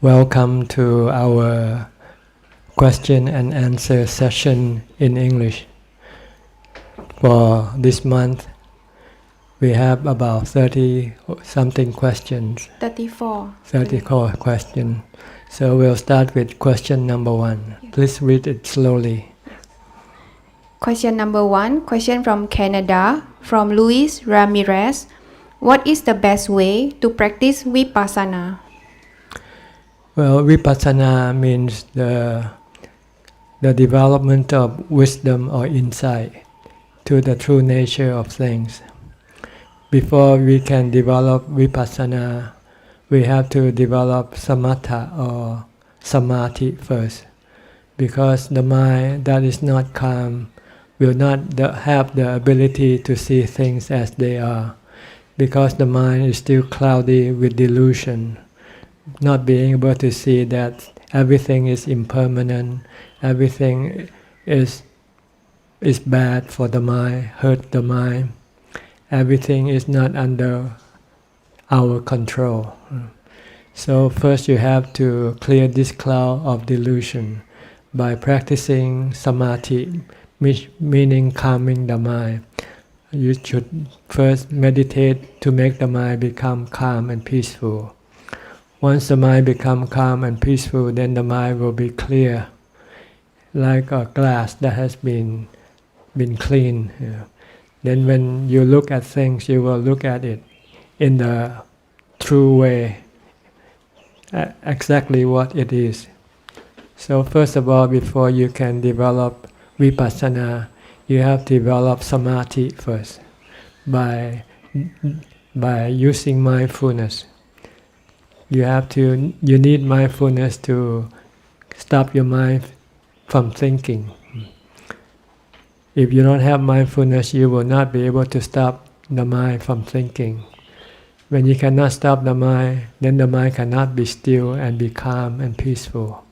Welcome to our question and answer session in English. For this month, we have about 30 something questions. 34 questions. So we'll start with question number 1. Please read it slowly. Question number 1, question from Canada, from Luis Ramirez. What is the best way to practice Vipassana? Well, Vipassana means the development of wisdom or insight to the true nature of things. Before we can develop Vipassana, we have to develop Samatha or Samadhi first. Because the mind that is not calm will not have the ability to see things as they are. Because the mind is still cloudy with delusion, not being able to see that everything is impermanent, everything is bad for the mind, hurt the mind, everything is not under our control. So first you have to clear this cloud of delusion by practicing samadhi, meaning calming the mind. You should first meditate to make the mind become calm and peaceful. Once the mind becomes calm and peaceful, then the mind will be clear, like a glass that has been cleaned. Then when you look at things, you will look at it in the true way, exactly what it is. So first of all, before you can develop Vipassana, you have to develop Samadhi first by using mindfulness. You need mindfulness to stop your mind from thinking. If you don't have mindfulness, you will not be able to stop the mind from thinking. When you cannot stop the mind, then the mind cannot be still and be calm and peaceful.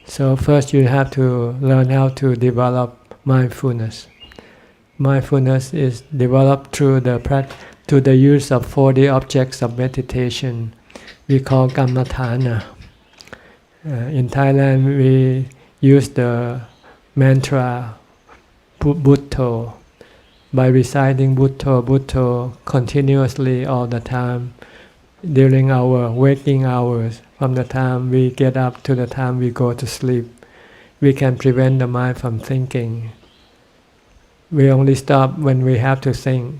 So first you have to learn how to develop mindfulness. Mindfulness is developed through the use of 40 objects of meditation. We call Kammatthana. In Thailand, we use the mantra Bhutto. By reciting Bhutto continuously all the time during our waking hours, from the time we get up to the time we go to sleep, we can prevent the mind from thinking. We only stop when we have to think.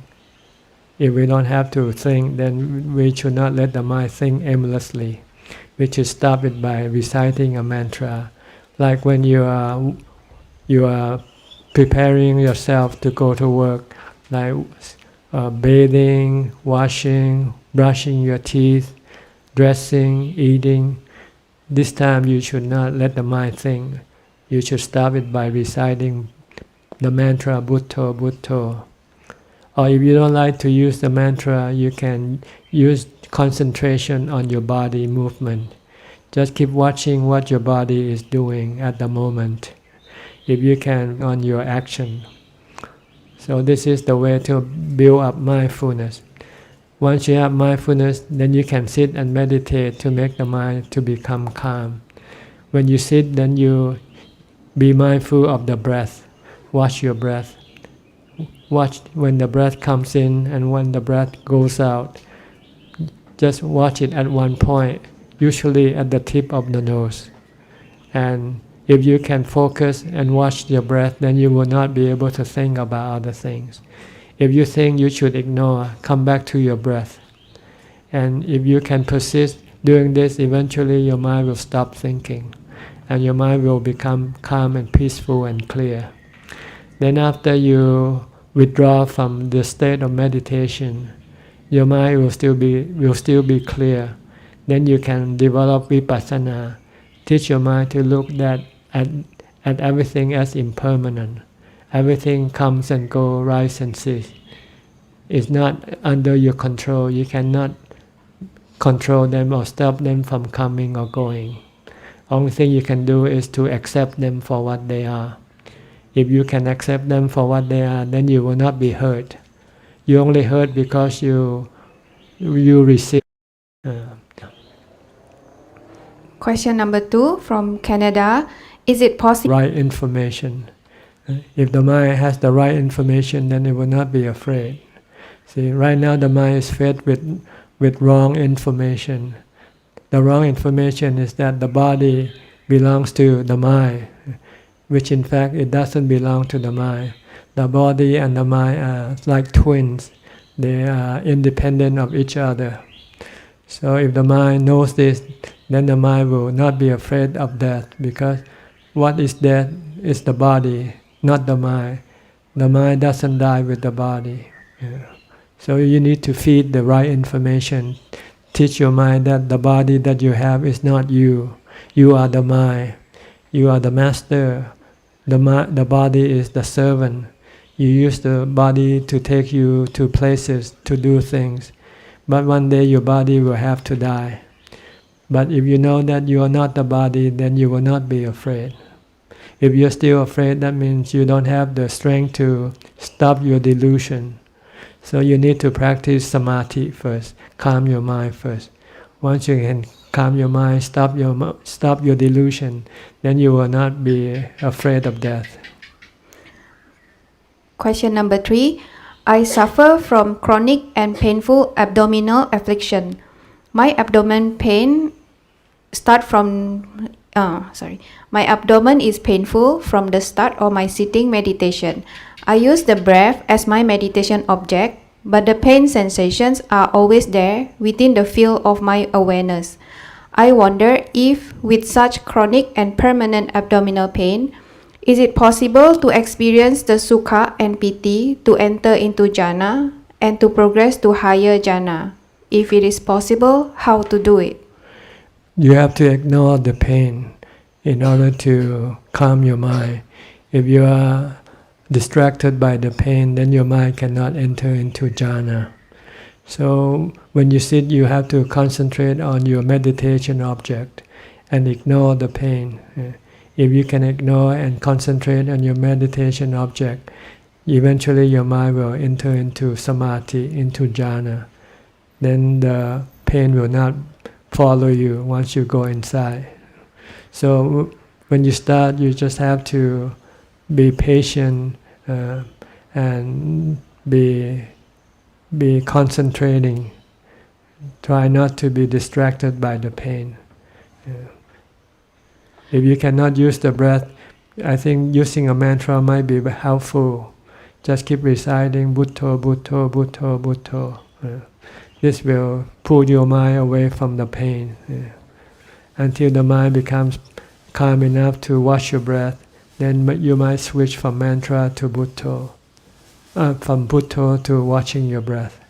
If we don't have to think, then we should not let the mind think aimlessly. We should stop it by reciting a mantra. Like when you are preparing yourself to go to work, like bathing, washing, brushing your teeth, dressing, eating. This time you should not let the mind think. You should stop it by reciting the mantra Bhutto, Bhutto. Or if you don't like to use the mantra, you can use concentration on your body movement. Just keep watching what your body is doing at the moment, if you can, on your action. So this is the way to build up mindfulness. Once you have mindfulness, then you can sit and meditate to make the mind to become calm. When you sit, then you be mindful of the breath. Watch your breath. Watch when the breath comes in and when the breath goes out. Just watch it at one point, usually at the tip of the nose. And if you can focus and watch your breath, then you will not be able to think about other things. If you think, you should ignore, come back to your breath. And if you can persist doing this, eventually your mind will stop thinking and your mind will become calm and peaceful and clear. Then after you withdraw from the state of meditation, your mind will still be clear. Then you can develop Vipassana. Teach your mind to look at everything as impermanent. Everything comes and goes, rise and cease. It's not under your control. You cannot control them or stop them from coming or going. Only thing you can do is to accept them for what they are. If you can accept them for what they are, then you will not be hurt. You only hurt because you resist. Question number 2 from Canada. Is it possible? Right information. If the mind has the right information, then it will not be afraid. See, right now the mind is fed with wrong information. The wrong information is that the body belongs to the mind, which in fact it doesn't belong to the mind. The body and the mind are like twins. They are independent of each other. So if the mind knows this, then the mind will not be afraid of death, because what is death is the body, not the mind. The mind doesn't die with the body. Yeah. So you need to feed the right information. Teach your mind that the body that you have is not you. You are the mind. You are the master. The body is the servant. You use the body to take you to places, to do things. But one day your body will have to die. But if you know that you are not the body, then you will not be afraid. If you're still afraid, that means you don't have the strength to stop your delusion. So you need to practice samadhi first, calm your mind first. Once you can calm your mind, stop your delusion, then you will not be afraid of death. Question number 3. I suffer from chronic and painful abdominal affliction. My abdomen pain start from my abdomen is painful from the start of my sitting meditation. I use the breath as my meditation object, but the pain sensations are always there within the field of my awareness. I wonder if with such chronic and permanent abdominal pain, is it possible to experience the sukha and piti to enter into jhana and to progress to higher jhana? If it is possible, how to do it? You have to ignore the pain in order to calm your mind. If you are distracted by the pain, then your mind cannot enter into jhana. So when you sit, you have to concentrate on your meditation object and ignore the pain. If you can ignore and concentrate on your meditation object, eventually your mind will enter into samadhi, into jhana. Then the pain will not follow you once you go inside. So when you start, you just have to be patient and be concentrating. Try not to be distracted by the pain. If you cannot use the breath, I think using a mantra might be helpful. Just keep reciting Bhutto, Bhutto, Bhutto, Bhutto. This will pull your mind away from the pain. Until the mind becomes calm enough to watch your breath, then you might switch from mantra to Bhutto, from Bhutto to watching your breath.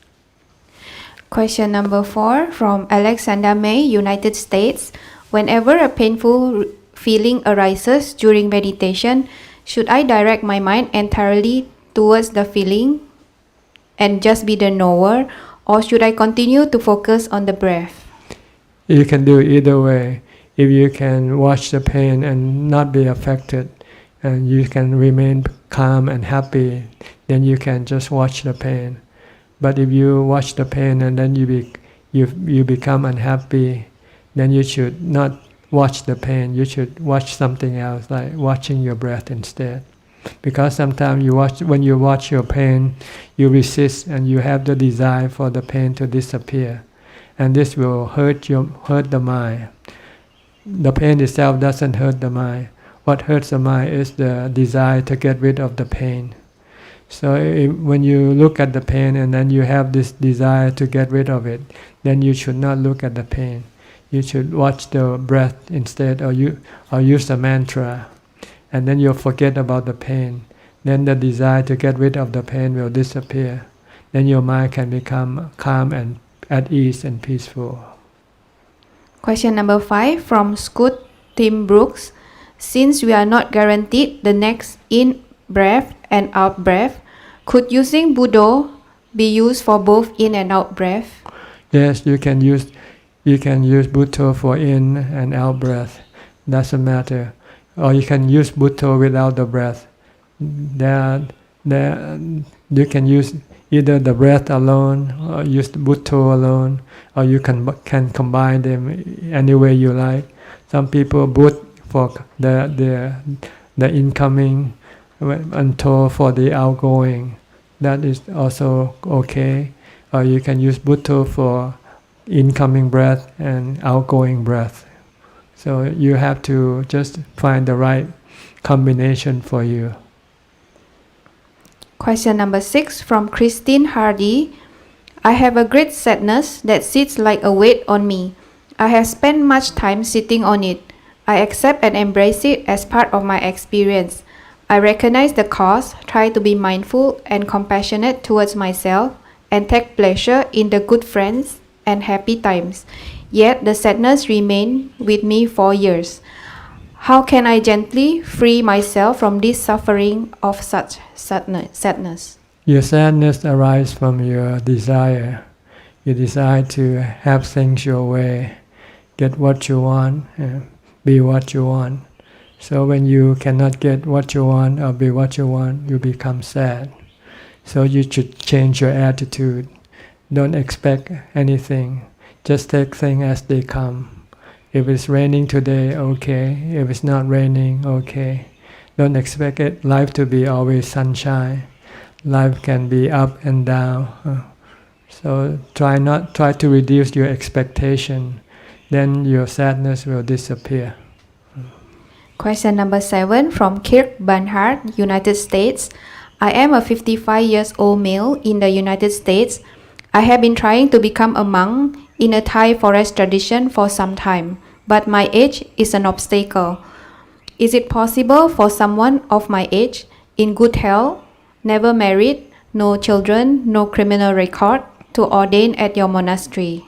Question number 4 from Alexander May, United States. Whenever a painful feeling arises during meditation, should I direct my mind entirely towards the feeling and just be the knower, or should I continue to focus on the breath? You can do either way. If you can watch the pain and not be affected, and you can remain calm and happy, then you can just watch the pain. But if you watch the pain and then you become unhappy, then you should not watch the pain. You should watch something else, like watching your breath instead. Because sometimes when you watch your pain, you resist and you have the desire for the pain to disappear, and this will hurt the mind. The pain itself doesn't hurt the mind. What hurts the mind is the desire to get rid of the pain. So when you look at the pain and then you have this desire to get rid of it, then you should not look at the pain. You should watch the breath instead, or use a mantra, and then you'll forget about the pain. Then the desire to get rid of the pain will disappear. Then your mind can become calm and at ease and peaceful. Question number 5 from Scott Tim Brooks. Since we are not guaranteed the next in-breath and out-breath, could using Buddha be used for both in and out breath? Yes, you can use Buddha for in and out breath. Doesn't matter. Or you can use Buddha without the breath. You can use either the breath alone, or use Buddha alone, or you can combine them any way you like. Some people boot for the incoming and toll for the outgoing. That is also okay. Or you can use Bhutto for incoming breath and outgoing breath. So you have to just find the right combination for you. Question number 6 from Christine Hardy. I have a great sadness that sits like a weight on me. I have spent much time sitting on it. I accept and embrace it as part of my experience. I recognize the cause, try to be mindful and compassionate towards myself, and take pleasure in the good friends and happy times. Yet the sadness remained with me for years. How can I gently free myself from this suffering of such sadness? Your sadness arises from your desire. You desire to have things your way, get what you want, be what you want. So when you cannot get what you want or be what you want, you become sad. So you should change your attitude. Don't expect anything. Just take things as they come. If it's raining today, okay. If it's not raining, okay. Don't expect life to be always sunshine. Life can be up and down. So try to reduce your expectation. Then your sadness will disappear. Question number 7 from Kirk Barnhart, United States. I am a 55 years old male in the United States. I have been trying to become a monk in a Thai forest tradition for some time, but my age is an obstacle. Is it possible for someone of my age, in good health, never married, no children, no criminal record, to ordain at your monastery?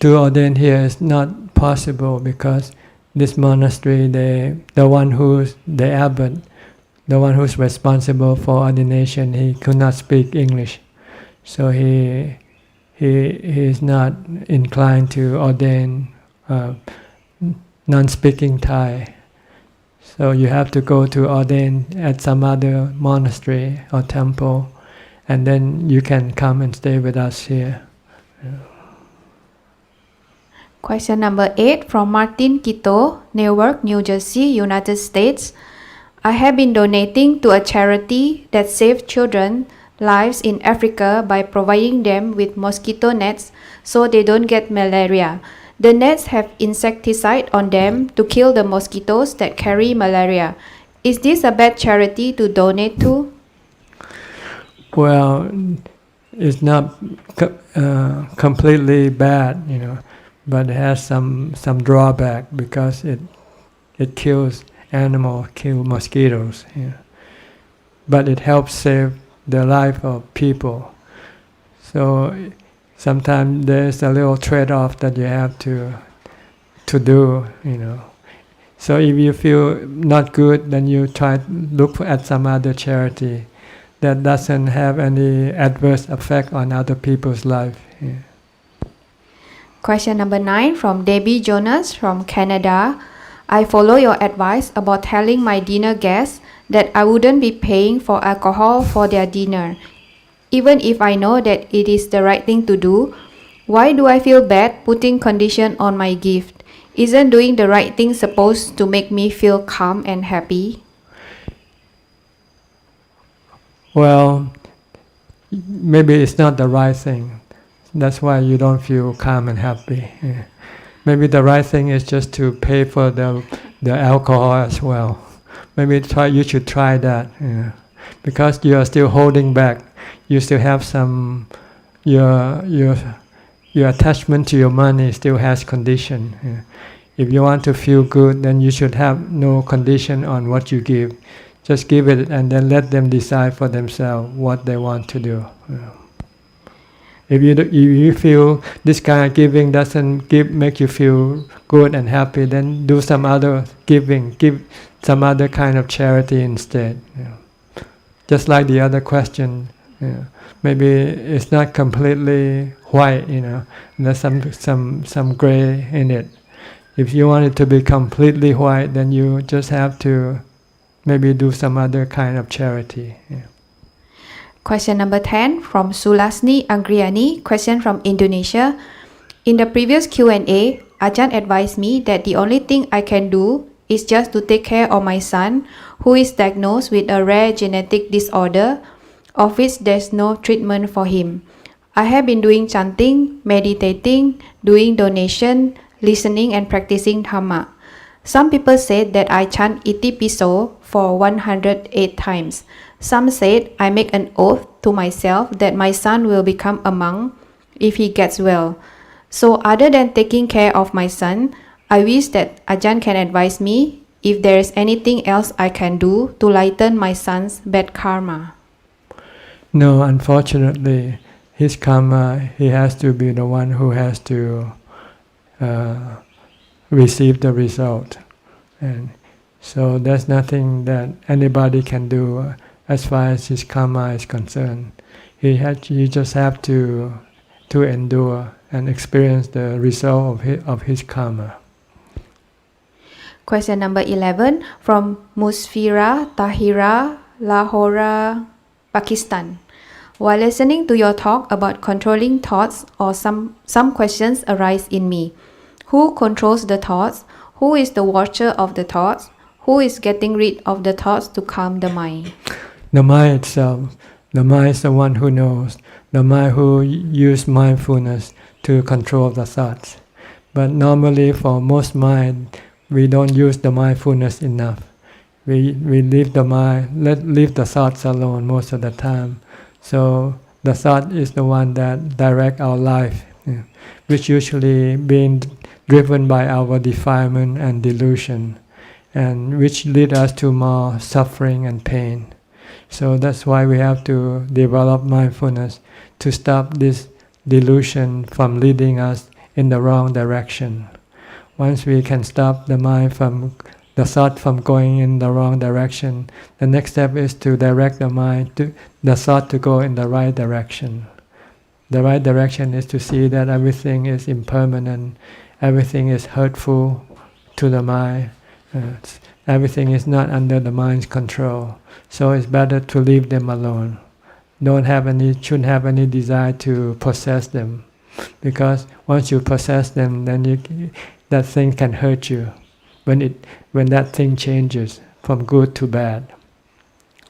To ordain here is not possible because this monastery, the abbot, the one who's responsible for ordination, he could not speak English, so he is not inclined to ordain non-speaking Thai. So you have to go to ordain at some other monastery or temple, and then you can come and stay with us here. Question number 8 from Martin Quito, Newark, New Jersey, United States. I have been donating to a charity that saves children's lives in Africa by providing them with mosquito nets so they don't get malaria. The nets have insecticide on them to kill the mosquitoes that carry malaria. Is this a bad charity to donate to? Well, it's not completely bad, but it has some drawback because it kills animals, kills mosquitoes. But it helps save the life of people. So sometimes there's a little trade-off that you have to do. So if you feel not good, then you try to look at some other charity that doesn't have any adverse effect on other people's life. Question number 9 from Debbie Jonas from Canada. I follow your advice about telling my dinner guests that I wouldn't be paying for alcohol for their dinner. Even if I know that it is the right thing to do, why do I feel bad putting condition on my gift? Isn't doing the right thing supposed to make me feel calm and happy? Well, maybe it's not the right thing. That's why you don't feel calm and happy. Maybe the right thing is just to pay for the alcohol as well. Maybe you should try that. Because you are still holding back. You still have some your attachment to your money still has condition. If you want to feel good, then you should have no condition on what you give. Just give it and then let them decide for themselves what they want to do. If you feel this kind of giving doesn't make you feel good and happy, then do some other giving. Give some other kind of charity instead. Just like the other question, maybe it's not completely white. There's some gray in it. If you want it to be completely white, then you just have to maybe do some other kind of charity. Question number 10 from Sulasni Angriani, question from Indonesia. In the previous Q&A, Ajahn advised me that the only thing I can do is just to take care of my son, who is diagnosed with a rare genetic disorder, of which there's no treatment for him. I have been doing chanting, meditating, doing donation, listening and practicing Dhamma. Some people said that I chant iti piso for 108 times. Some said I make an oath to myself that my son will become a monk if he gets well. So other than taking care of my son, I wish that Ajahn can advise me if there is anything else I can do to lighten my son's bad karma. No, unfortunately, his karma, he has to be the one who has to receive the result. And so there's nothing that anybody can do as far as his karma is concerned. He just have to endure and experience the result of his karma. Question number 11 from Musfira Tahira, Lahore, Pakistan. While listening to your talk about controlling thoughts, or some questions arise in me. Who controls the thoughts? Who is the watcher of the thoughts? Who is getting rid of the thoughts to calm the mind? The mind itself. The mind is the one who knows. The mind who use mindfulness to control the thoughts. But normally for most mind, we don't use the mindfulness enough. We leave the mind, leave the thoughts alone most of the time. So the thought is the one that direct our life, which usually being driven by our defilement and delusion, and which lead us to more suffering and pain. So that's why we have to develop mindfulness to stop this delusion from leading us in the wrong direction. Once we can stop the mind from the thought from going in the wrong direction, the next step is to direct the thought to go in the right direction. The right direction is to see that everything is impermanent, everything is hurtful to the mind, everything is not under the mind's control. So it's better to leave them alone. Shouldn't have any desire to possess them, because once you possess them, then that thing can hurt you. When that thing changes from good to bad.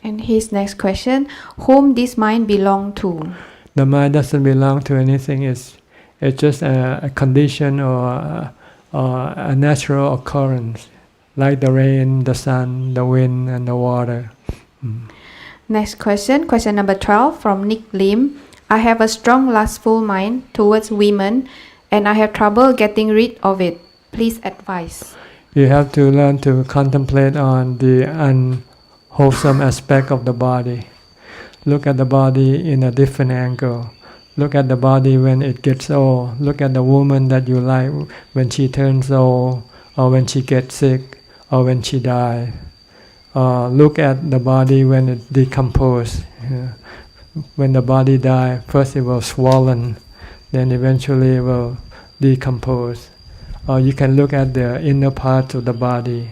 And his next question, whom this mind belong to? The mind doesn't belong to anything. It's just a condition or a natural occurrence, like the rain, the sun, the wind, and the water. Next question number 12 from Nick Lim. I have a strong lustful mind towards women and I have trouble getting rid of it. Please advise. You have to learn to contemplate on the unwholesome aspect of the body. Look at the body in a different angle. Look at the body when it gets old. Look at the woman that you like when she turns old, or when she gets sick, or when she dies. Look at the body when it decomposes. When the body dies, first it will swollen, then eventually it will decompose. Or you can look at the inner parts of the body,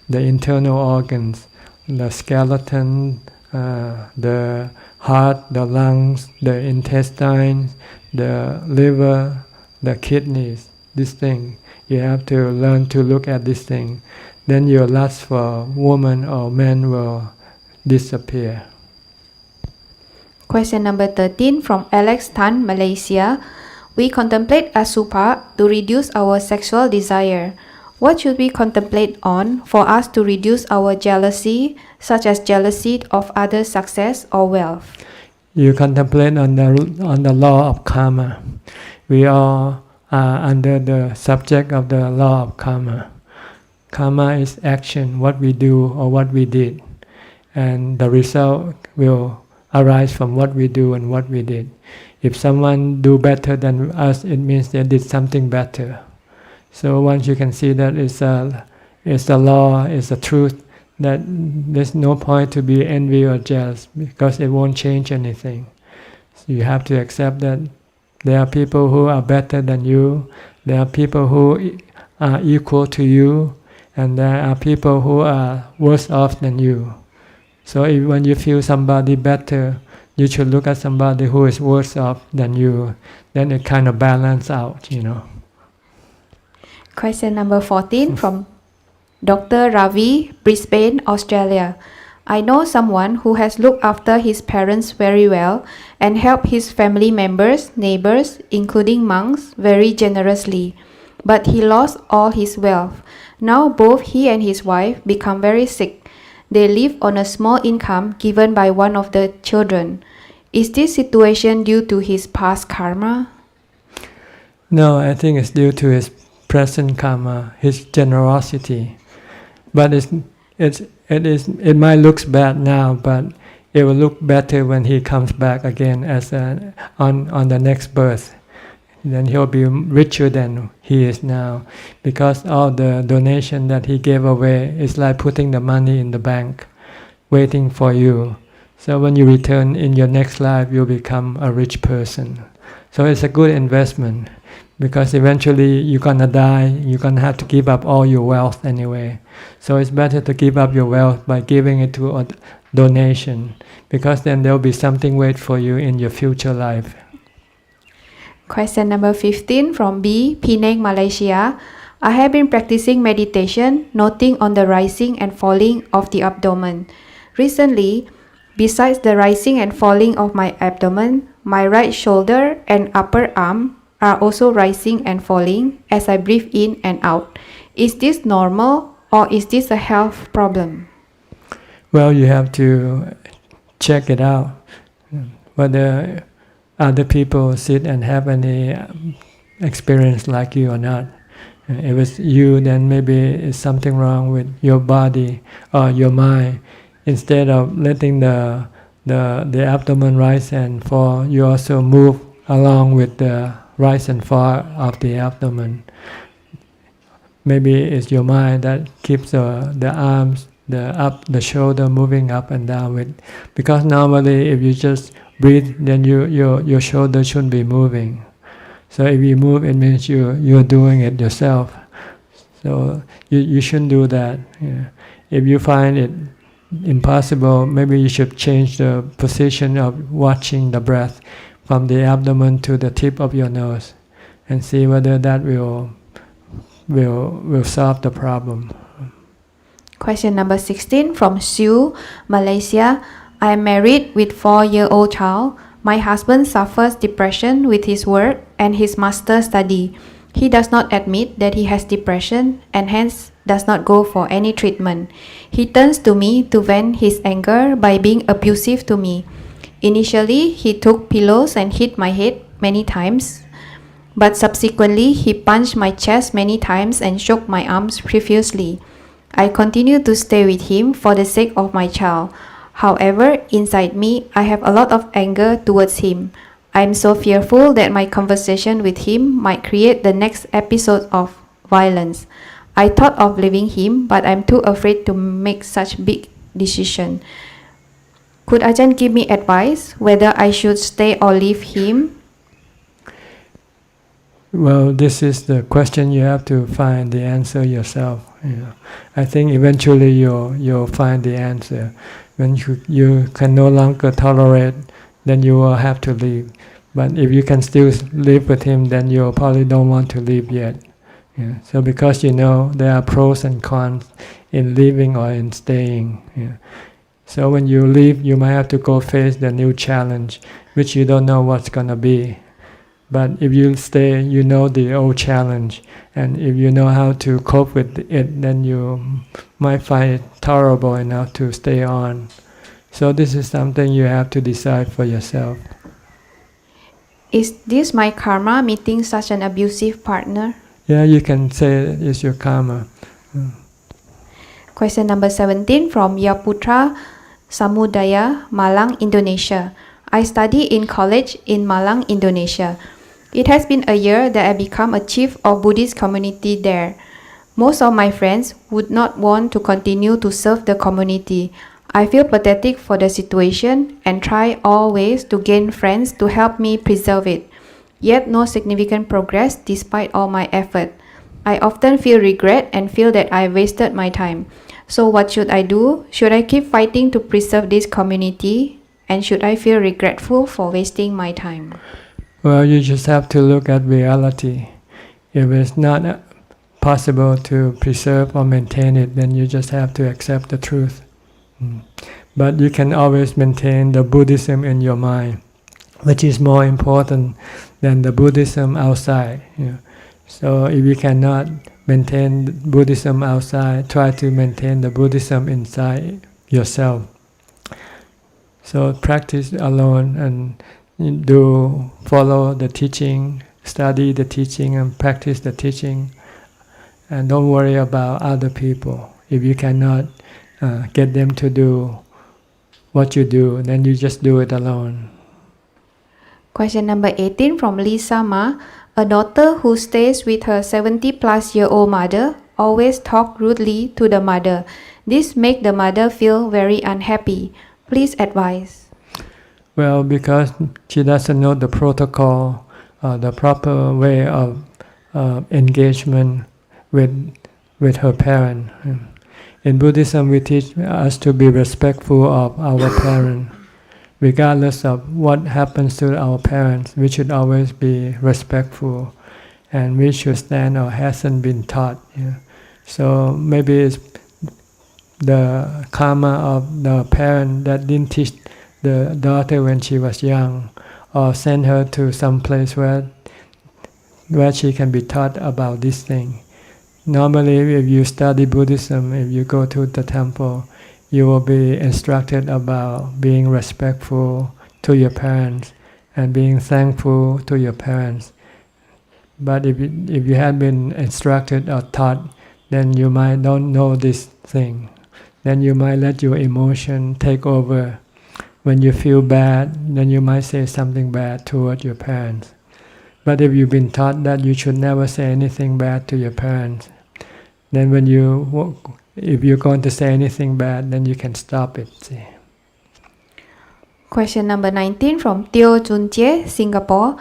the internal organs, the skeleton, the heart, the lungs, the intestines, the liver, the kidneys, this thing. You have to learn to look at this thing. Then your lust for woman or man will disappear. Question number 13 from Alex Tan, Malaysia. We contemplate asupa to reduce our sexual desire. What should we contemplate on for us to reduce our jealousy, such as jealousy of others' success or wealth? You contemplate on the law of karma. We all are under the subject of the law of karma. Karma is action, what we do or what we did, and the result will arise from what we do and what we did. If someone do better than us, it means they did something better. So once you can see that it's the law, it's the truth, that there's no point to be envy or jealous, because it won't change anything. So you have to accept that there are people who are better than you, there are people who are equal to you, and there are people who are worse off than you. So when you feel somebody better, you should look at somebody who is worse off than you. Then it kind of balance out, Question number 14 from Dr. Ravi, Brisbane, Australia. I know someone who has looked after his parents very well and helped his family members, neighbors, including monks, very generously. But he lost all his wealth. Now both he and his wife become very sick. They live on a small income given by one of the children. Is this situation due to his past karma? No, I think it's due to his present karma, his generosity. But it might look bad now, but it will look better when he comes back again on the next birth. Then he'll be richer than he is now, because all the donation that he gave away is like putting the money in the bank, waiting for you. So when you return in your next life, you'll become a rich person. So it's a good investment, because eventually you're gonna die, you're gonna have to give up all your wealth anyway. So it's better to give up your wealth by giving it to a donation, because then there'll be something wait for you in your future life. Question number 15 from B, Penang, Malaysia. I have been practicing meditation, noting on the rising and falling of the abdomen. Recently, besides the rising and falling of my abdomen, my right shoulder and upper arm are also rising and falling as I breathe in and out. Is this normal or is this a health problem? Well, you have to check it out, whether other people sit and have any experience like you or not. If it's you, then maybe it's something wrong with your body or your mind. Instead of letting the abdomen rise and fall, you also move along with the rise and fall of the abdomen. Maybe it's your mind that keeps the arms, the shoulder moving up and down with. Because normally, if you just breathe, then your shoulder shouldn't be moving. So if you move, it means you're doing it yourself. So you shouldn't do that. Yeah. If you find it impossible, maybe you should change the position of watching the breath from the abdomen to the tip of your nose, and see whether that will solve the problem. Question number 16 from Sue, Malaysia. I am married with 4-year-old child. My husband suffers depression with his work and his master's study. He does not admit that he has depression and hence does not go for any treatment. He turns to me to vent his anger by being abusive to me. Initially, he took pillows and hit my head many times, but subsequently he punched my chest many times and shook my arms profusely. I continue to stay with him for the sake of my child. However, inside me, I have a lot of anger towards him. I am so fearful that my conversation with him might create the next episode of violence. I thought of leaving him, but I'm too afraid to make such big decision. Could Ajahn give me advice whether I should stay or leave him? Well, this is the question you have to find the answer yourself. I think eventually you'll find the answer. When you can no longer tolerate, then you will have to leave. But if you can still live with him, then you probably don't want to leave yet. So because you know there are pros and cons in leaving or in staying. So when you leave, you might have to go face the new challenge, which you don't know what's going to be. But if you stay, you know the old challenge, and if you know how to cope with it, then you might find it tolerable enough to stay on. So this is something you have to decide for yourself. Is this my karma meeting such an abusive partner? Yeah, you can say it's your karma. Question number 17 from Yaputra Samudaya, Malang, Indonesia. I study in college in Malang, Indonesia. It has been a year that I become a chief of Buddhist community there. Most of my friends would not want to continue to serve the community. I feel pathetic for the situation and try all ways to gain friends to help me preserve it. Yet no significant progress despite all my effort. I often feel regret and feel that I wasted my time. So what should I do? Should I keep fighting to preserve this community? And should I feel regretful for wasting my time? Well, you just have to look at reality. If it's not possible to preserve or maintain it, then you just have to accept the truth. But you can always maintain the Buddhism in your mind, which is more important than the Buddhism outside. So if you cannot maintain Buddhism outside, try to maintain the Buddhism inside yourself. So practice alone and do follow the teaching, study the teaching and practice the teaching, and don't worry about other people. If you cannot get them to do what you do, then you just do it alone. Question number 18 from Lisa Ma. A daughter who stays with her 70-plus-year-old mother always talk rudely to the mother. This make the mother feel very unhappy. Please advise. Well, because she doesn't know the protocol, the proper way of engagement with her parent. In Buddhism, we teach us to be respectful of our parents. Regardless of what happens to our parents, we should always be respectful, and we should stand or hasn't been taught. So maybe it's the karma of the parent that didn't teach the daughter when she was young, or send her to some place where she can be taught about this thing. Normally, if you study Buddhism, if you go to the temple, you will be instructed about being respectful to your parents and being thankful to your parents. But if you have been instructed or taught, then you might don't know this thing. Then you might let your emotion take over. When you feel bad, then you might say something bad toward your parents. But if you've been taught that you should never say anything bad to your parents, then if you're going to say anything bad, then you can stop it. See? Question number 19 from Teo Chunche, Singapore.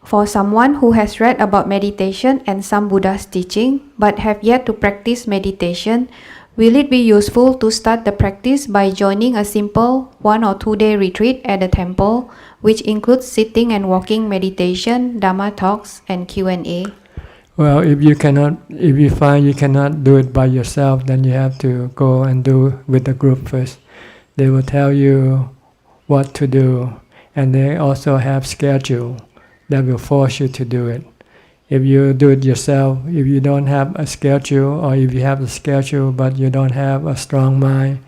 For someone who has read about meditation and some Buddha's teaching, but have yet to practice meditation, will it be useful to start the practice by joining a simple 1 or 2 day retreat at the temple, which includes sitting and walking meditation, Dhamma talks, and Q&A? Well, if you find you cannot do it by yourself, then you have to go and do with the group first. They will tell you what to do, and they also have schedule that will force you to do it. If you do it yourself, if you don't have a schedule, or if you have a schedule but you don't have a strong mind,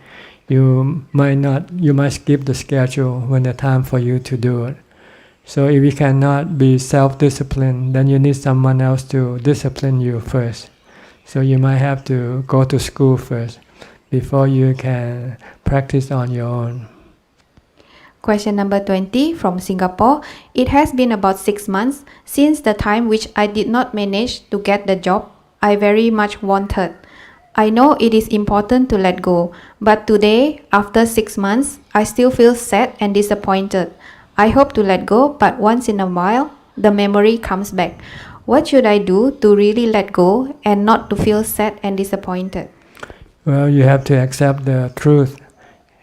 you might skip the schedule when the time for you to do it. So if you cannot be self-disciplined, then you need someone else to discipline you first. So you might have to go to school first before you can practice on your own. Question number 20 from Singapore. It has been about 6 months since the time which I did not manage to get the job I very much wanted. I know it is important to let go, but today, after 6 months, I still feel sad and disappointed. I hope to let go, but once in a while, the memory comes back. What should I do to really let go and not to feel sad and disappointed? Well, you have to accept the truth.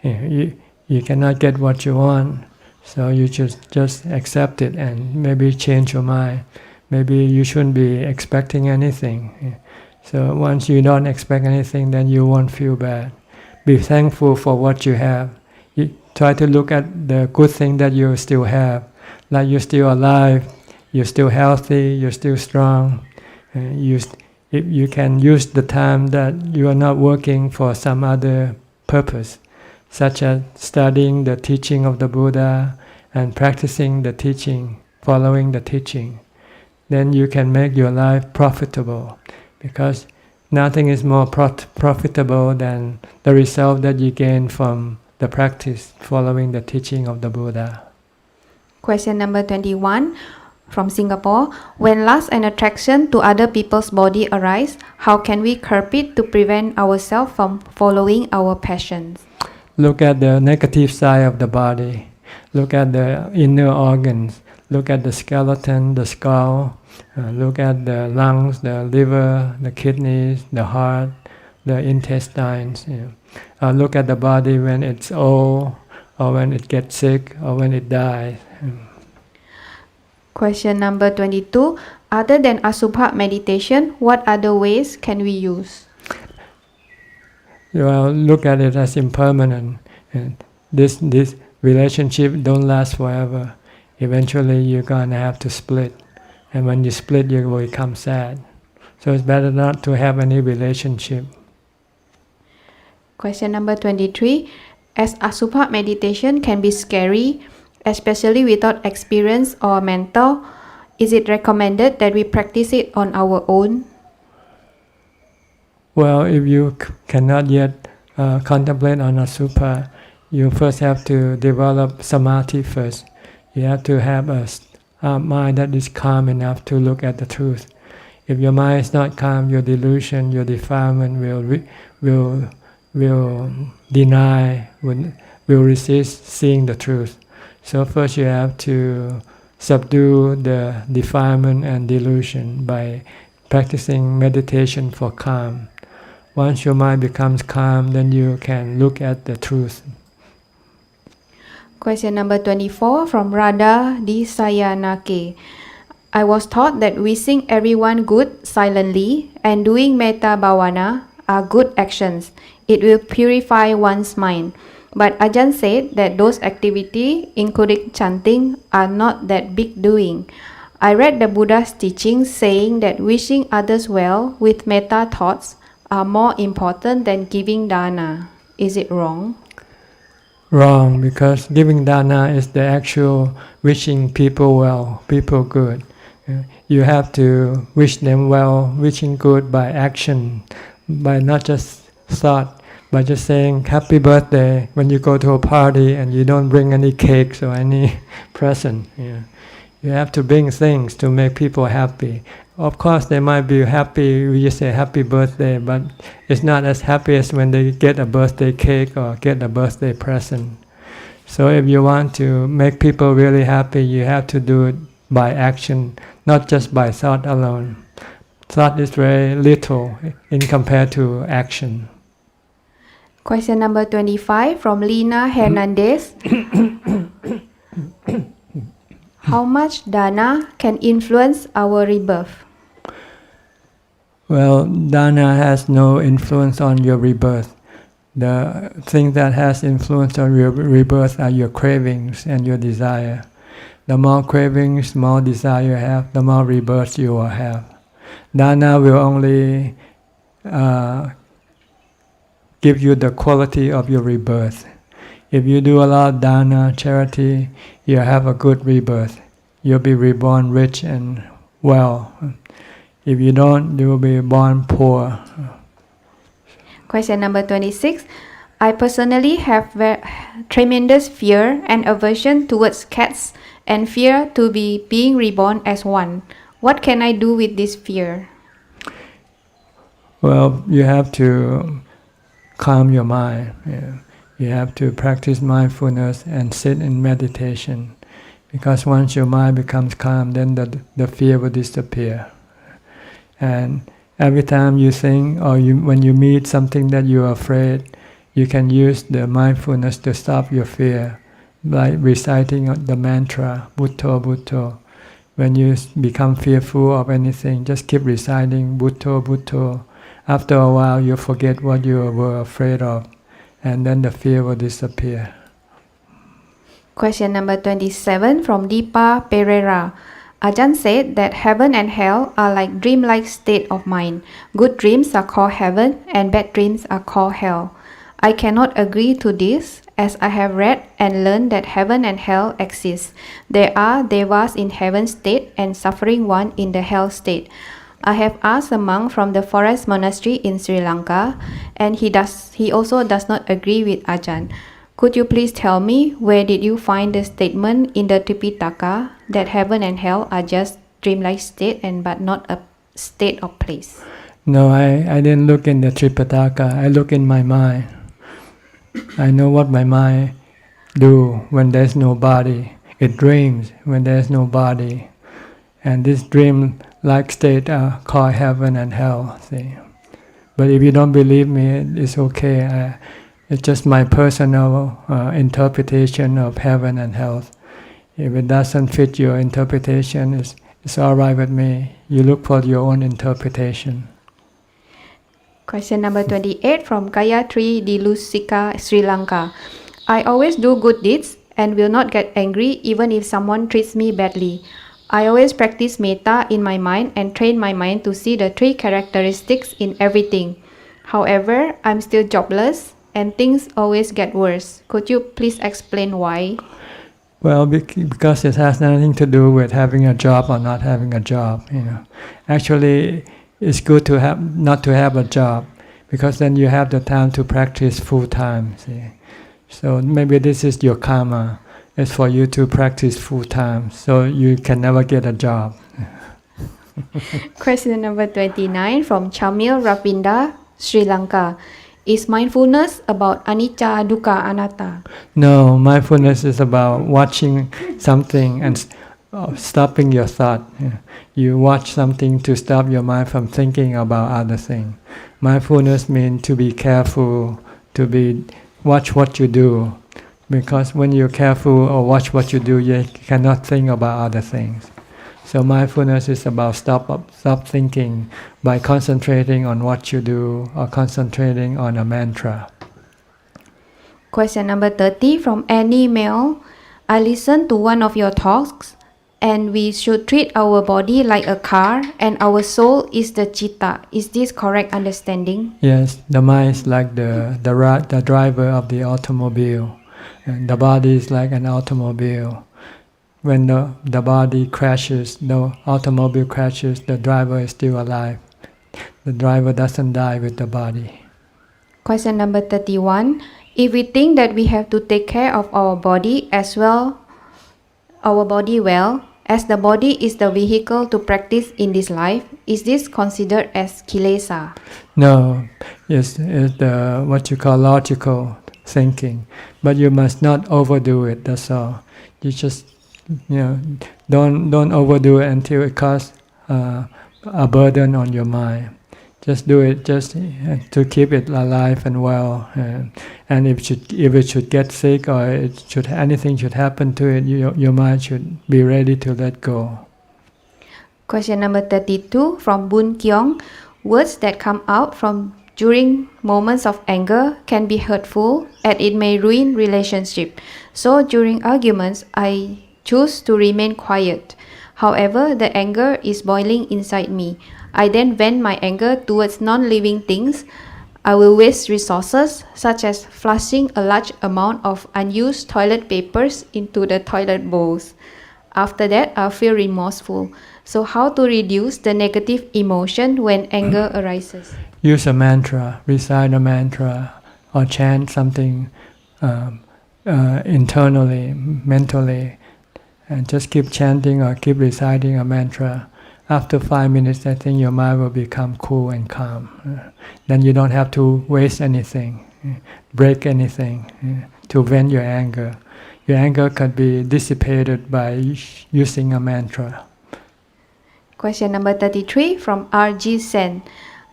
You cannot get what you want, so you just accept it and maybe change your mind. Maybe you shouldn't be expecting anything. So once you don't expect anything, then you won't feel bad. Be thankful for what you have. Try to look at the good thing that you still have, like you're still alive, you're still healthy, you're still strong. You can use the time that you are not working for some other purpose, such as studying the teaching of the Buddha and practicing the teaching, following the teaching. Then you can make your life profitable, because nothing is more profitable than the result that you gain from the practice following the teaching of the Buddha. Question number 21 from Singapore. When lust and attraction to other people's body arise, how can we curb it to prevent ourselves from following our passions? Look at the negative side of the body. Look at the inner organs. Look at the skeleton, the skull. Look at the lungs, the liver, the kidneys, the heart, the intestines. Look at the body when it's old, or when it gets sick, or when it dies. Question number 22 Other than Asubha meditation, what other ways can we use? Well, look at it as impermanent. And this relationship don't last forever. Eventually, you're gonna have to split, and when you split, you will become sad. So it's better not to have any relationship. Question number 23. As Asubha meditation can be scary, especially without experience or mentor, is it recommended that we practice it on our own? Well, if you cannot yet contemplate on Asubha, you first have to develop samadhi first. You have to have a mind that is calm enough to look at the truth. If your mind is not calm, your delusion, your defilement will deny, will resist seeing the truth. So first you have to subdue the defilement and delusion by practicing meditation for calm. Once your mind becomes calm, then you can look at the truth. Question number 24 from Radha Disayanake. I was taught that wishing everyone good silently and doing metta bhavana are good actions. It will purify one's mind. But Ajahn said that those activities, including chanting, are not that big doing. I read the Buddha's teachings saying that wishing others well with metta thoughts are more important than giving dana. Is it wrong? Wrong, because giving dana is the actual wishing people well, people good. You have to wish them well, wishing good by action, by not just thought, by just saying happy birthday when you go to a party and you don't bring any cakes or any present. You have to bring things to make people happy. Of course, they might be happy when you say happy birthday, but it's not as happy as when they get a birthday cake or get a birthday present. So if you want to make people really happy, you have to do it by action, not just by thought alone. Thought is very little in compared to action. Question number 25 from Lina Hernandez. How much dana can influence our rebirth? Well, dana has no influence on your rebirth. The thing that has influence on your rebirth are your cravings and your desire. The more cravings, more desire you have, the more rebirth you will have. Dana will only give you the quality of your rebirth. If you do a lot of dana, charity, you have a good rebirth. You'll be reborn rich and well. If you don't, you will be born poor. Question number 26. I personally have tremendous fear and aversion towards cats and fear to be being reborn as one. What can I do with this fear? Well, you have to calm your mind. You have to practice mindfulness and sit in meditation. Because once your mind becomes calm, then the fear will disappear. And every time you think or when you meet something that you are afraid, you can use the mindfulness to stop your fear, like reciting the mantra, Bhutto, Bhutto. When you become fearful of anything, just keep reciting Bhutto, Bhutto. After a while, you forget what you were afraid of, and then the fear will disappear. Question number 27 from Deepa Pereira. Ajahn said that heaven and hell are like dreamlike state of mind. Good dreams are called heaven and bad dreams are called hell. I cannot agree to this as I have read and learned that heaven and hell exist. There are devas in heaven state and suffering one in the hell state. I have asked a monk from the forest monastery in Sri Lanka and he also does not agree with Ajahn. Could you please tell me where did you find the statement in the Tripitaka that heaven and hell are just dreamlike state and but not a state or place? No, I didn't look in the Tripitaka. I look in my mind. I know what my mind do when there's no body. It dreams when there's no body. And this dream-like state are called heaven and hell. See? But if you don't believe me, it's okay. It's just my personal interpretation of heaven and hell. If it doesn't fit your interpretation, It's all right with me. You look for your own interpretation. Question number 28 from Gayatri Dilusika, Sri Lanka. I always do good deeds and will not get angry even if someone treats me badly. I always practice metta in my mind and train my mind to see the three characteristics in everything. However, I'm still jobless and things always get worse. Could you please explain why? Well, because it has nothing to do with having a job or not having a job. Actually, it's good to have not to have a job, because then you have the time to practice full time. See? So maybe this is your karma. It's for you to practice full time, so you can never get a job. Question number 29 from Chamil Rapinda, Sri Lanka. Is mindfulness about anicca, dukkha, anatta? No, mindfulness is about watching something and stopping your thought. You watch something to stop your mind from thinking about other things. Mindfulness means to be careful, watch what you do. Because when you're careful or watch what you do, you cannot think about other things. So mindfulness is about stop thinking by concentrating on what you do or concentrating on a mantra. Question number 30 from Annie Mail. I listened to one of your talks and we should treat our body like a car and our soul is the chitta. Is this correct understanding? Yes, the mind is like the driver of the automobile, and the body is like an automobile. When the body crashes, the automobile crashes, the driver is still alive. The driver doesn't die with the body. Question number 31. If we think that we have to take care of our body as well, as the body is the vehicle to practice in this life, is this considered as kilesa? No, it's the what you call logical thinking, but you must not overdo it. That's all. You just don't overdo it until it causes a burden on your mind. Just do it just to keep it alive and well. And if it should get sick or anything should happen to it, your mind should be ready to let go. Question number 32 from Boon Kyong. Words that come out from during moments of anger can be hurtful and it may ruin relationship. So during arguments, I choose to remain quiet. However, the anger is boiling inside me. I then vent my anger towards non-living things. I will waste resources such as flushing a large amount of unused toilet papers into the toilet bowls. After that, I feel remorseful. So how to reduce the negative emotion when anger arises? Use a mantra, recite a mantra, or chant something internally, mentally, and just keep chanting or keep reciting a mantra. After 5 minutes, I think your mind will become cool and calm. Then you don't have to waste anything, break anything to vent your anger. Your anger can be dissipated by using a mantra. Question number 33 from RG Sen.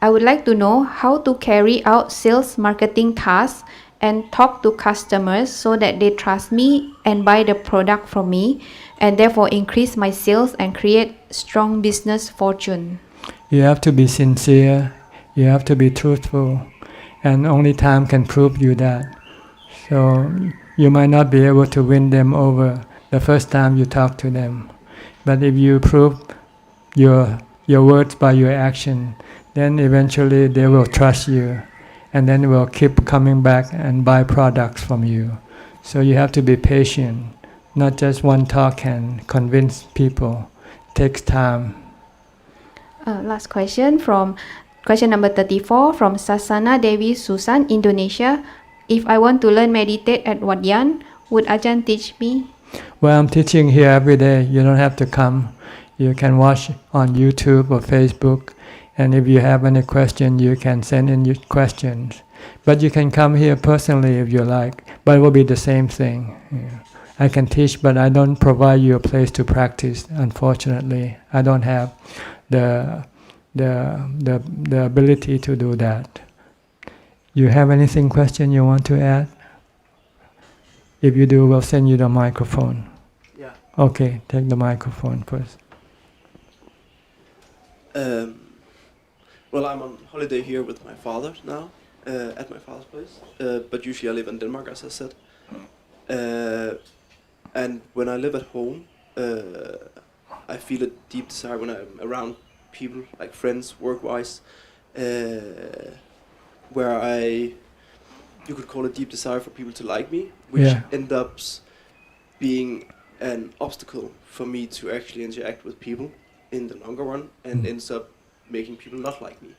I would like to know how to carry out sales marketing tasks and talk to customers so that they trust me and buy the product from me, and therefore increase my sales and create strong business fortune. You have to be sincere, you have to be truthful, and only time can prove you that. So you might not be able to win them over the first time you talk to them, but if you prove your words by your action, then eventually they will trust you, and then will keep coming back and buy products from you. So you have to be patient. Not just one talk can convince people. It takes time. Last question from question number 34 from Sasana Devi Susan, Indonesia. If I want to learn meditate at Wat Yan, would Ajahn teach me? Well, I'm teaching here every day. You don't have to come. You can watch on YouTube or Facebook. And if you have any question, you can send in your questions. But you can come here personally if you like. But it will be the same thing. I can teach, but I don't provide you a place to practice. Unfortunately, I don't have the ability to do that. You have anything question you want to add? If you do, we'll send you the microphone. Yeah. Okay, take the microphone first. Um, well, I'm on holiday here with my father now, at my father's place. But usually I live in Denmark, as I said. And when I live at home, I feel a deep desire when I'm around people, like friends, work-wise, where you could call a deep desire for people to like me, which end up being an obstacle for me to actually interact with people in the longer run, and ends up making people not like me.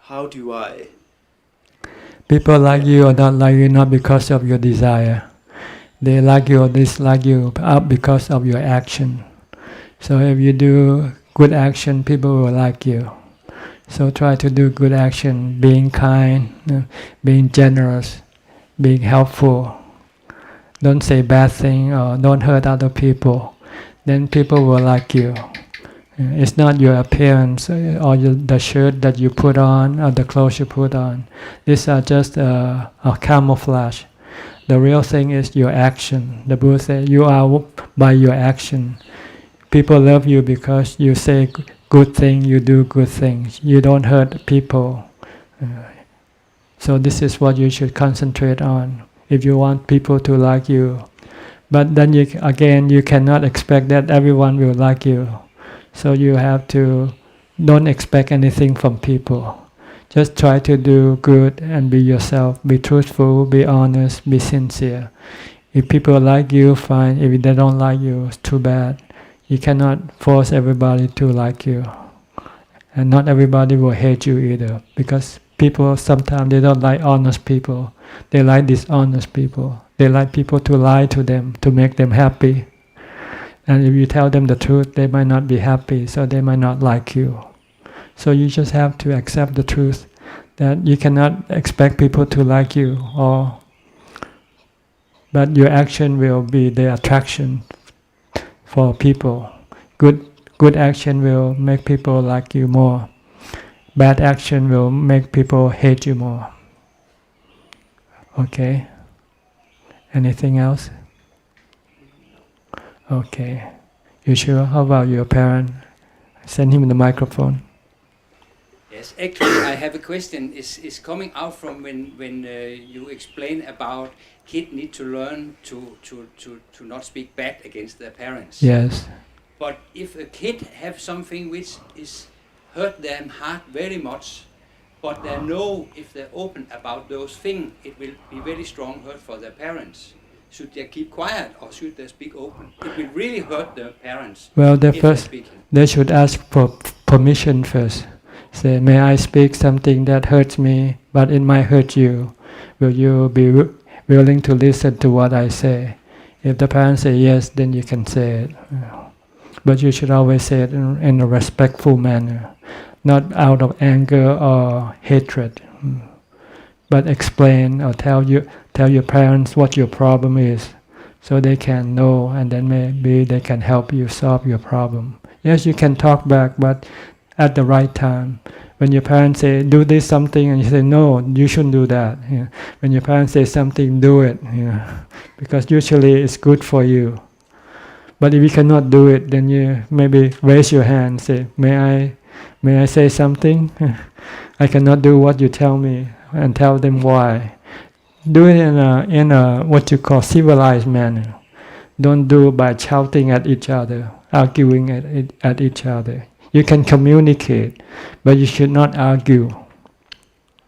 How do I... People like you or not like you not because of your desire. They like you or dislike you because of your action. So if you do good action, people will like you. So try to do good action, being kind, being generous, being helpful. Don't say bad thing or don't hurt other people. Then people will like you. It's not your appearance or the shirt that you put on or the clothes you put on. These are just a camouflage. The real thing is your action. The Buddha said, you are by your action. People love you because you say good things, you do good things. You don't hurt people. So this is what you should concentrate on if you want people to like you. But then you cannot expect that everyone will like you. So you have to don't expect anything from people. Just try to do good and be yourself. Be truthful, be honest, be sincere. If people like you, fine. If they don't like you, it's too bad. You cannot force everybody to like you. And not everybody will hate you either. Because people sometimes they don't like honest people. They like dishonest people. They like people to lie to them to make them happy. And if you tell them the truth, they might not be happy, so they might not like you. So you just have to accept the truth that you cannot expect people to like you, but your action will be the attraction for people. Good action will make people like you more. Bad action will make people hate you more. Okay? Anything else? Okay. You sure? How about your parent? Send him the microphone. Yes, actually I have a question. Is coming out from when you explain about kids need to learn to not speak bad against their parents. Yes. But if a kid have something which is hurt them heart very much, but they know if they're open about those things, it will be very strong hurt for their parents. Should they keep quiet or should they speak open? It will really hurt their parents. Well, they should ask for permission first. Say, may I speak something that hurts me, but it might hurt you? Will you be willing to listen to what I say? If the parents say yes, then you can say it. But you should always say it in a respectful manner, not out of anger or hatred. But explain or tell your parents what your problem is, so they can know, and then maybe they can help you solve your problem. Yes, you can talk back, but at the right time. When your parents say, do this something, and you say, no, you shouldn't do that. When your parents say something, do it. Because usually it's good for you. But if you cannot do it, then you maybe raise your hand and say, may I say something? I cannot do what you tell me, and tell them why. Do it in a what you call civilized manner. Don't do it by shouting at each other, arguing at each other. You can communicate, but you should not argue.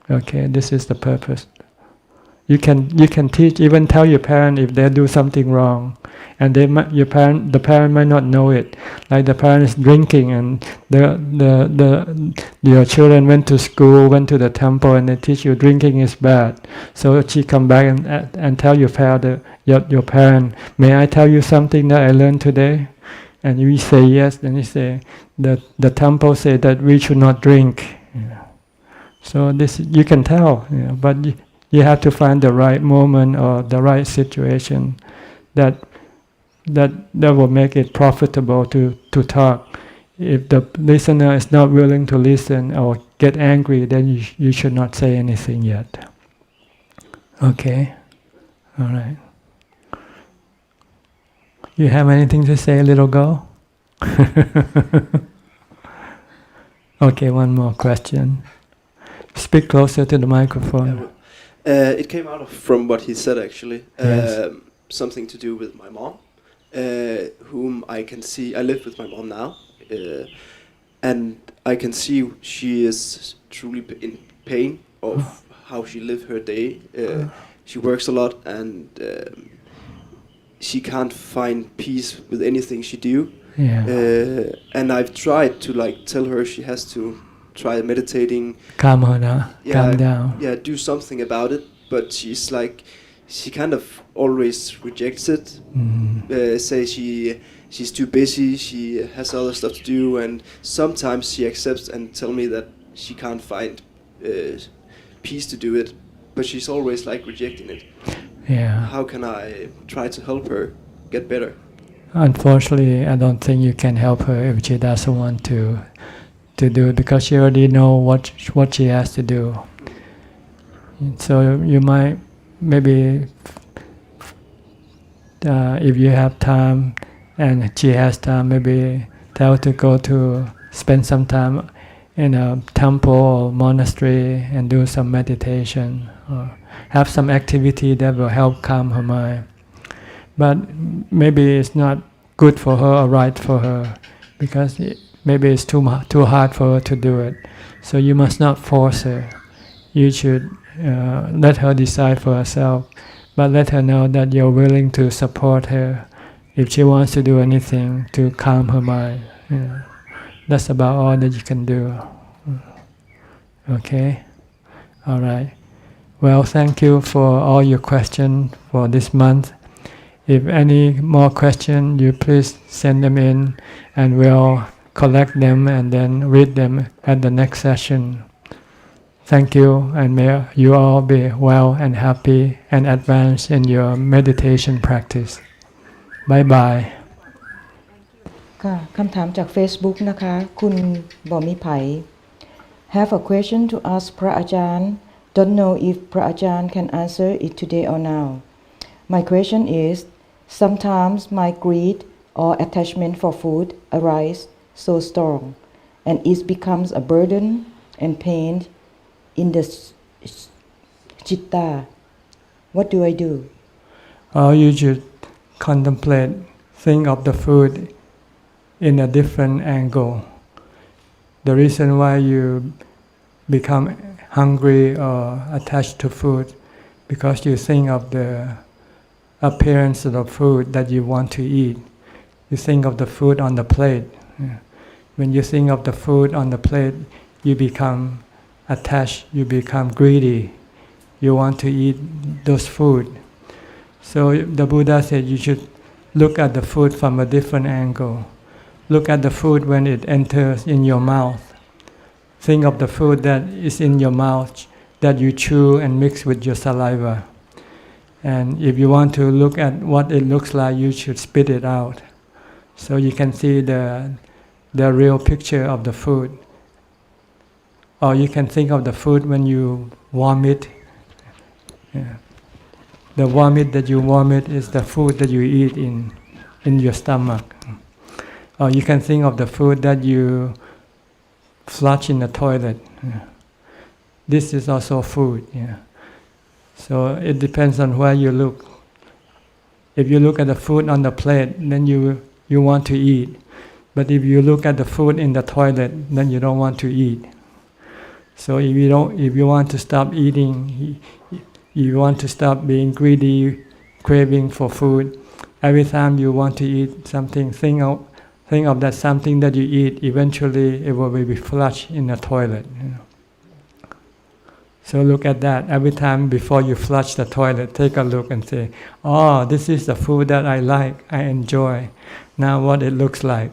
Okay, this is the purpose. You can teach, even tell your parent if they do something wrong, and the parent might not know it. Like the parent is drinking, and your children went to school, went to the temple, and they teach you drinking is bad. So she come back and tell your parent, may I tell you something that I learned today? And you say yes, then you say the temple say that we should not drink. So this you can tell, but you have to find the right moment or the right situation that will make it profitable to talk. If the listener is not willing to listen or get angry, then you should not say anything yet. Okay? All right. You have anything to say, little girl? Okay, one more question. Speak closer to the microphone. It came out from what he said actually. Yes. Something to do with my mom, whom I can see. I live with my mom now, and I can see she is truly in pain of how she live her day. She works a lot and she can't find peace with anything she do. Yeah. And I've tried to like tell her she has to try meditating. Calm her down. Calm down. Yeah, do something about it. But she's like, she kind of always rejects it. Say she's too busy. She has other stuff to do, and sometimes she accepts and tell me that she can't find peace to do it. But she's always like rejecting it. Yeah. How can I try to help her get better? Unfortunately, I don't think you can help her if she doesn't want to do it, because she already know what she has to do. So you might maybe if you have time and she has time, maybe tell her to go to spend some time in a temple or monastery and do some meditation, or have some activity that will help calm her mind. But maybe it's not good for her or right for her, because maybe it's too hard for her to do it. So you must not force her. You should let her decide for herself, but let her know that you're willing to support her if she wants to do anything to calm her mind. Yeah. That's about all that you can do. Okay? All right. Well, thank you for all your questions for this month. If any more questions, you please send them in and we'll collect them and then read them at the next session. Thank you, and may you all be well and happy and advance in your meditation practice. Bye bye. ค่ะคำถามจาก Facebook นะคะคุณบ่มีไผ Have a question to ask พระอาจารย์ Don't know if พระอาจารย์ can answer it today or now. My question is, sometimes my greed or attachment for food arise so strong, and it becomes a burden and pain in the chitta. What do I do? You should contemplate, think of the food in a different angle. The reason why you become hungry or attached to food, because you think of the appearance of the food that you want to eat. You think of the food on the plate. When you think of the food on the plate, you become attached, you become greedy. You want to eat those food. So the Buddha said you should look at the food from a different angle. Look at the food when it enters in your mouth. Think of the food that is in your mouth that you chew and mix with your saliva. And if you want to look at what it looks like, you should spit it out, so you can see the real picture of the food. Or you can think of the food when you vomit. Yeah. The vomit that you vomit is the food that you eat in your stomach. Or you can think of the food that you flush in the toilet. Yeah. This is also food. Yeah. So it depends on where you look. If you look at the food on the plate, then you want to eat. But if you look at the food in the toilet, then you don't want to eat. So if you want to stop eating, you want to stop being greedy, craving for food, every time you want to eat something, think of that something that you eat, eventually it will be flushed in the toilet. So look at that. Every time before you flush the toilet, take a look and say, oh, this is the food that I like, I enjoy. Now what it looks like.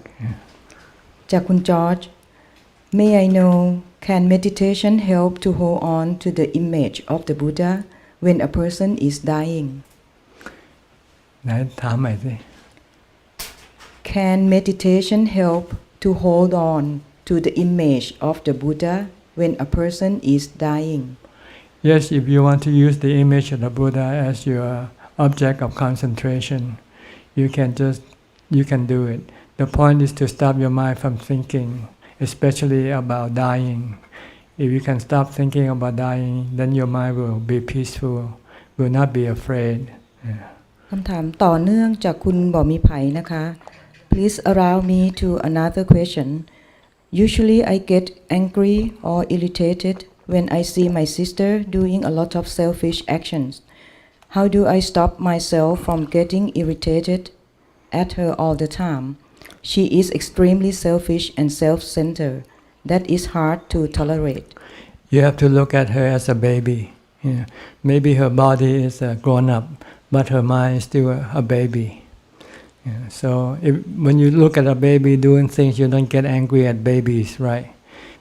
จากคุณจอร์จ May I know, can meditation help to hold on to the image of the Buddha when a person is dying? ไหนถามใหม่สิ Can meditation help to hold on to the image of the Buddha when a person is dying? Yes, if you want to use the image of the Buddha as your object of concentration, you can do it. The point is to stop your mind from thinking especially about dying. If you can stop thinking about dying, then your mind will be peaceful, will not be afraid. คำถามต่อเนื่องจากคุณบ่มีไผนะคะ Please allow me to another question. Usually I get angry or irritated when I see my sister doing a lot of selfish actions. How do I stop myself from getting irritated at her all the time? She is extremely selfish and self-centered. That is hard to tolerate. You have to look at her as a baby. Maybe her body is grown up, but her mind is still a baby. So when you look at a baby doing things, you don't get angry at babies, right?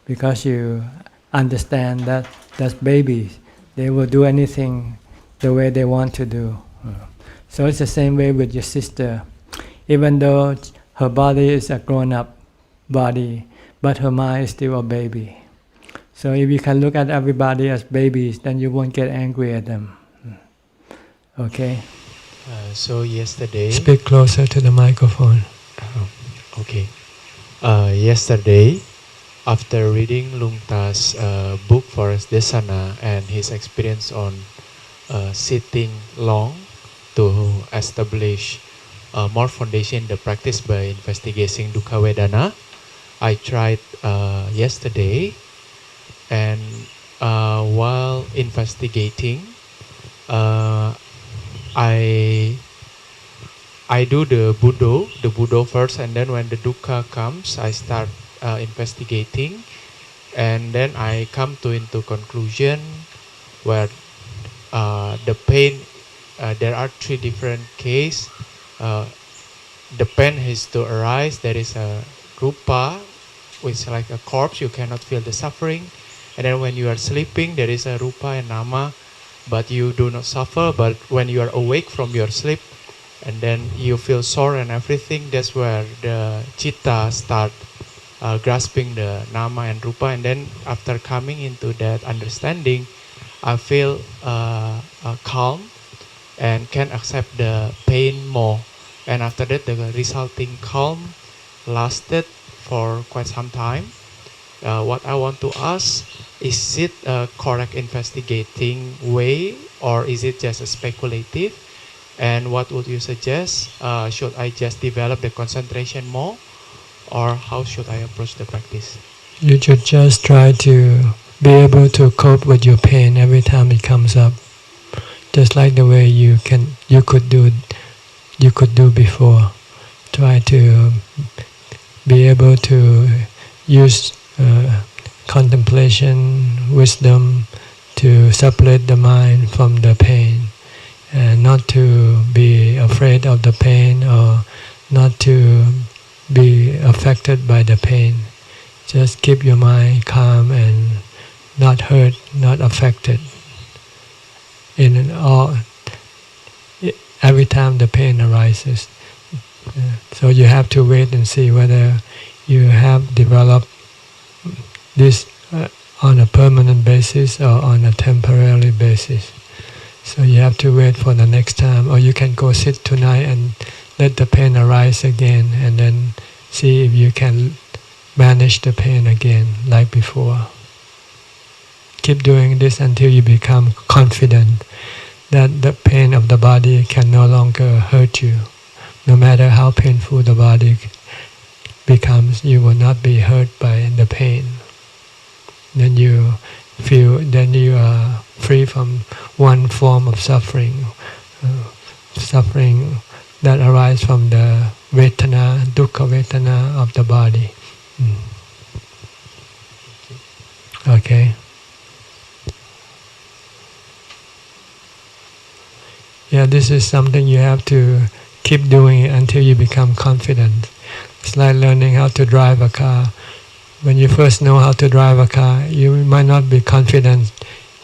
Because you understand that that's babies. They will do anything the way they want to do. So it's the same way with your sister. Even though her body is a grown-up body, but her mind is still a baby. So if you can look at everybody as babies, then you won't get angry at them. Okay? So yesterday... Speak closer to the microphone. Okay. Yesterday, after reading Lungta's book Forest Desana and his experience on sitting long to establish more foundation in the practice by investigating Dukkha Vedana, I tried yesterday, and while investigating, I do the Buddho first, and then when the dukkha comes, I start investigating, and then I come into conclusion where the pain, there are three different cases. The pain has to arise. There is a rupa, which is like a corpse, you cannot feel the suffering. And then when you are sleeping, there is a rupa and nama, but you do not suffer. But when you are awake from your sleep, and then you feel sore and everything, that's where the citta start grasping the nama and rupa. And then after coming into that understanding, I feel calm and can accept the pain more. And after that, the resulting calm lasted for quite some time. What I want to ask, is it a correct investigating way, or is it just a speculative? And what would you suggest? Should I just develop the concentration more, or how should I approach the practice? You should just try to be able to cope with your pain every time it comes up, just like the way you could do before. Try to be able to use contemplation, wisdom to separate the mind from the pain, and not to be afraid of the pain or not to be affected by the pain. Just keep your mind calm and not hurt, not affected. Every time the pain arises. So you have to wait and see whether you have developed this on a permanent basis or on a temporary basis. So you have to wait for the next time, or you can go sit tonight and let the pain arise again, and then see if you can manage the pain again like before. Keep doing this until you become confident that the pain of the body can no longer hurt you. No matter how painful the body becomes, you will not be hurt by the pain. Then you are free from one form of suffering, suffering that arises from the vedana, dukkha vedana of the body. Okay. Yeah, this is something you have to keep doing it until you become confident. It's like learning how to drive a car. When you first know how to drive a car, you might not be confident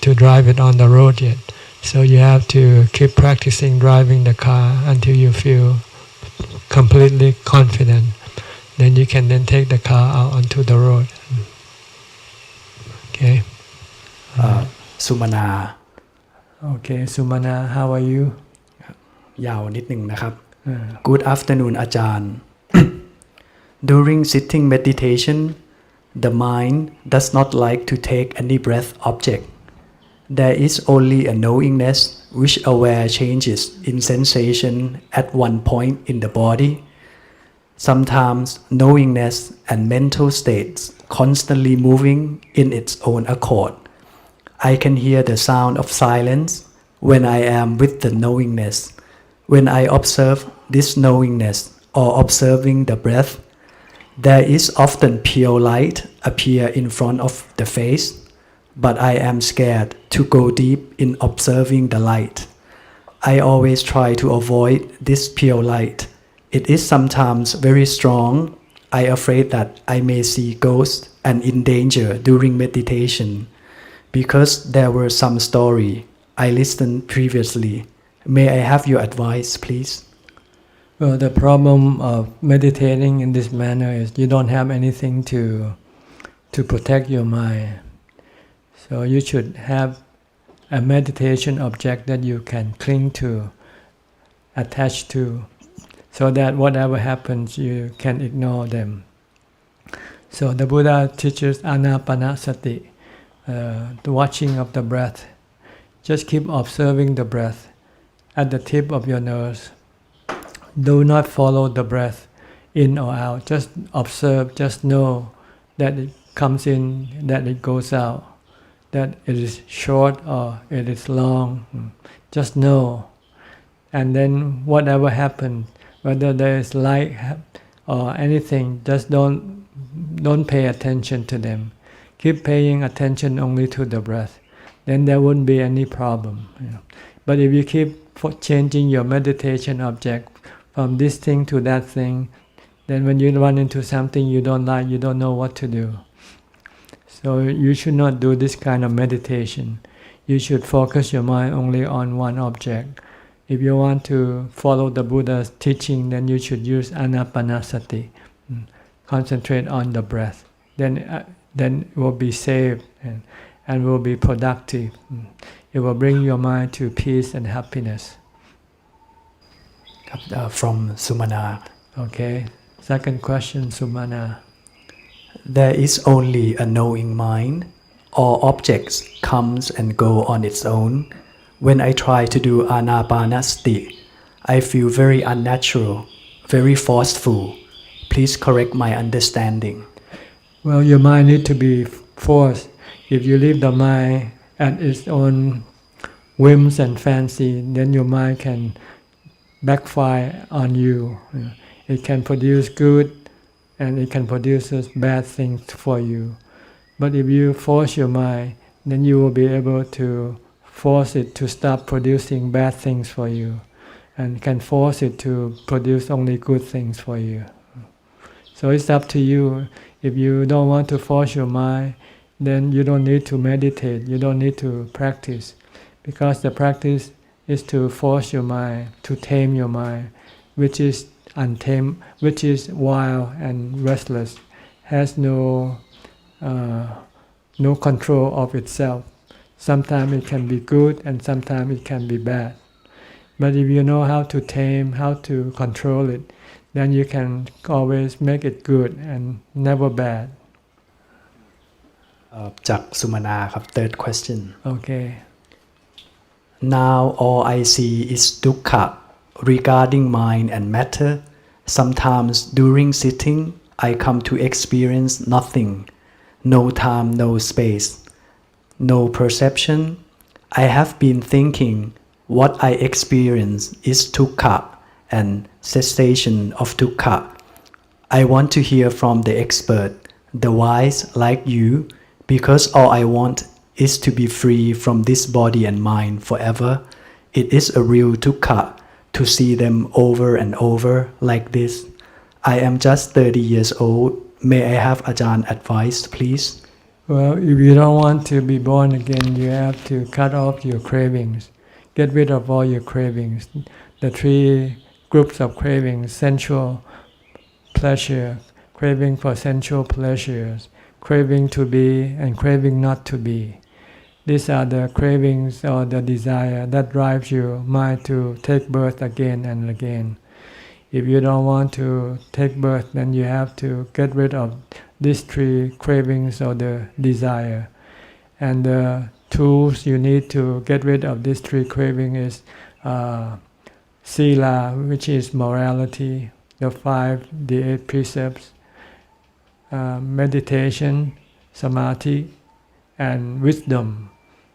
to drive it on the road yet. So you have to keep practicing driving the car until you feel completely confident. Then you can then take the car out onto the road. Okay. Sumana. Okay, Sumana, how are you? ยาวนิดหนึ่งนะครับ Good afternoon, Ajahn. During sitting meditation, The mind does not like to take any breath object. There is only a knowingness which aware changes in sensation at one point in the body. Sometimes knowingness and mental states constantly moving in its own accord. I can hear the sound of silence when I am with the knowingness. When I observe this knowingness or observing the breath, there is often pure light appear in front of the face, but I am scared to go deep in observing the light. I always try to avoid this pure light. It is sometimes very strong. I am afraid that I may see ghosts and in danger during meditation. Because there were some story I listened previously. May I have your advice, please? Well, the problem of meditating in this manner is you don't have anything to protect your mind. So you should have a meditation object that you can cling to, attach to, so that whatever happens, you can ignore them. So the Buddha teaches anapanasati, the watching of the breath. Just keep observing the breath at the tip of your nose. Do not follow the breath in or out. Just observe, just know that it comes in, that it goes out, that it is short or it is long. Just know. And then whatever happens, whether there is light or anything, just don't pay attention to them. Keep paying attention only to the breath. Then there wouldn't be any problem. But if you keep changing your meditation object from this thing to that thing, then when you run into something you don't like, you don't know what to do. So you should not do this kind of meditation. You should focus your mind only on one object. If you want to follow the Buddha's teaching, then you should use anapanasati. Concentrate on the breath. Then it will be safe and will be productive. It will bring your mind to peace and happiness. From Sumana. Okay. Second question, Sumana. There is only a knowing mind. All objects comes and go on its own. When I try to do anapanasati, I feel very unnatural, very forceful. Please correct my understanding. Well, your mind needs to be forced. If you leave the mind at its own whims and fancy, then your mind can backfire on you. It can produce good and it can produce bad things for you. But if you force your mind, then you will be able to force it to stop producing bad things for you, and can force it to produce only good things for you. So it's up to you. If you don't want to force your mind, then you don't need to meditate, you don't need to practice, because the practice is to force your mind, to tame your mind, which is untamed, which is wild and restless, has no control of itself. Sometimes it can be good and sometimes it can be bad. But if you know how to tame, how to control it, then you can always make it good and never bad. จากสุมาณาครับ third question. Okay. Now all I see is dukkha regarding mind and matter. Sometimes during sitting I come to experience nothing, no time, no space, no perception. I have been thinking what I experience is dukkha and cessation of dukkha. I want to hear from the expert, the wise like you, because all I want is to be free from this body and mind forever. It is a real dukkha to see them over and over like this. I am just 30 years old. May I have Ajahn advice, please? Well, if you don't want to be born again, you have to cut off your cravings. Get rid of all your cravings. The three groups of cravings: sensual pleasure, craving for sensual pleasures, craving to be, and craving not to be. These are the cravings or the desire that drives your mind to take birth again and again. If you don't want to take birth, then you have to get rid of these three cravings or the desire. And the tools you need to get rid of these three cravings is sila, which is morality, the 8 precepts, meditation, samadhi, and wisdom.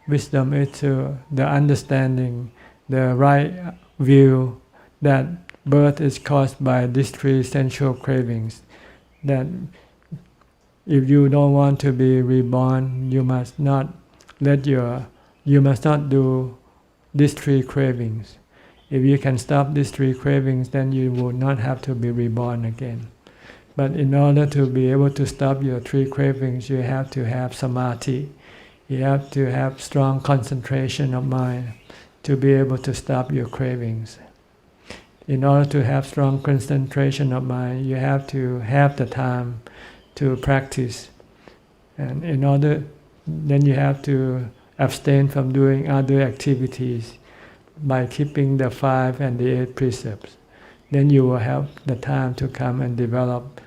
Wisdom is the understanding, the right view that birth is caused by these three sensual cravings. That if you don't want to be reborn, you must not do these three cravings. If you can stop these three cravings, then you will not have to be reborn again. But in order to be able to stop your three cravings, you have to have samadhi. You have to have strong concentration of mind to be able to stop your cravings. In order to have strong concentration of mind, you have to have the time to practice. And then you have to abstain from doing other activities by keeping the 5 and the 8 precepts. Then you will have the time to come and develop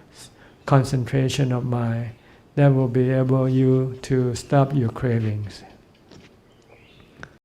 concentration of mind that will be able you to stop your cravings.